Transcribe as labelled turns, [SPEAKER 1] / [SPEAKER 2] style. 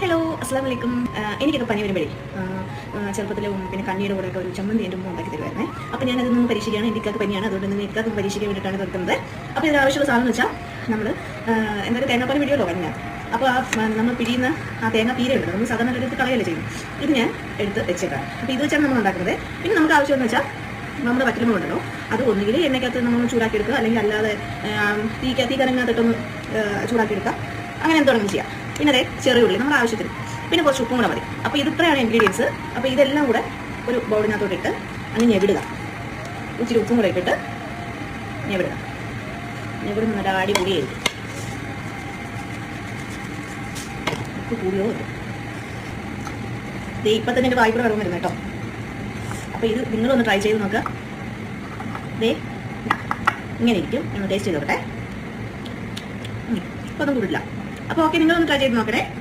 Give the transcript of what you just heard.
[SPEAKER 1] Hello, അസ്സാം വലൈക്കും. എനിക്കൊക്കെ പനി വരുമ്പോഴേ ചെറുപ്പത്തിലും പിന്നെ കണ്ണിയുടെ കൂടെ ഒക്കെ ഒരു ചമ്മന്തി എൻ്റെ ഉമ്മ ഉണ്ടാക്കി തരുമായിരുന്നേ. അപ്പോൾ ഞാനത് നിന്ന് പരീക്ഷിക്കുകയാണ്. എനിക്കൊക്കെ പനിയാണ്, അതുകൊണ്ട് നിന്ന് എനിക്കൊക്കെ പരീക്ഷിക്കാൻ വേണ്ടിയിട്ടാണ് നിർത്തുന്നത്. അപ്പോൾ ഇതിന് ആവശ്യമുള്ള സാധനം എന്ന് വെച്ചാൽ നമ്മൾ എന്തായാലും തേങ്ങാപ്പാൽ വീഡിയോയിലോ കഞ്ഞ. അപ്പോൾ നമ്മൾ പിരിയുന്ന തേങ്ങ പീരയുണ്ട്, നമ്മൾ സാധാരണ എടുത്ത് കളയല്ലേ ചെയ്യും. ഇത് ഞാൻ എടുത്ത് വെച്ചേക്കാം. അപ്പോൾ ഇത് വെച്ചാണ് നമ്മൾ ഉണ്ടാക്കുന്നത്. പിന്നെ നമുക്ക് ആവശ്യമെന്ന് വെച്ചാൽ നമ്മുടെ വറ്റലുമുണ്ടല്ലോ, അത് ഒന്നുകിൽ എണ്ണയ്ക്കകത്ത് നമ്മൾ ചൂടാക്കിയെടുക്കുക, അല്ലെങ്കിൽ അല്ലാതെ തീ കരങ്ങാത്തിട്ടൊന്ന് ചൂടാക്കിയെടുക്കുക. അങ്ങനെ എന്തുവേണമെങ്കിലും ചെയ്യാം. പിന്നെ അതെ ചെറിയ ഉള്ളി നമ്മുടെ ആവശ്യത്തിന്, പിന്നെ കുറച്ച് ഉപ്പും കൂടെ മതി. അപ്പോൾ ഇത്രയാണ് ഇൻഗ്രീഡിയൻസ്. അപ്പോൾ ഇതെല്ലാം കൂടെ ഒരു ബൗളിനകത്തോട്ട് ഇട്ട് അങ്ങ് ഞെവിടുക. ഇച്ചിരി ഉപ്പും കൂടെ ഇട്ടിട്ട് ഞെവിടുക. ഞെവിടുന്ന നല്ല അടിപൊളിയായിരിക്കും. ഉപ്പ് കൂടിയോ ഇത് ഇപ്പം തന്നെ എൻ്റെ വായ്പ വെള്ളം വരുന്നത് കേട്ടോ. അപ്പോൾ ഇത് നിങ്ങളൊന്ന് ട്രൈ ചെയ്ത് നോക്കുക. ദേ ഇങ്ങനെ ഇരിക്കും. ഒന്ന് ടേസ്റ്റ് ചെയ്ത് നോക്കട്ടെ. അപ്പോൾ ഒന്നും കൂടില്ല. അപ്പോൾ ഓക്കെ, നിങ്ങളൊന്ന് ട്രൈ ചെയ്ത് നോക്കണേ.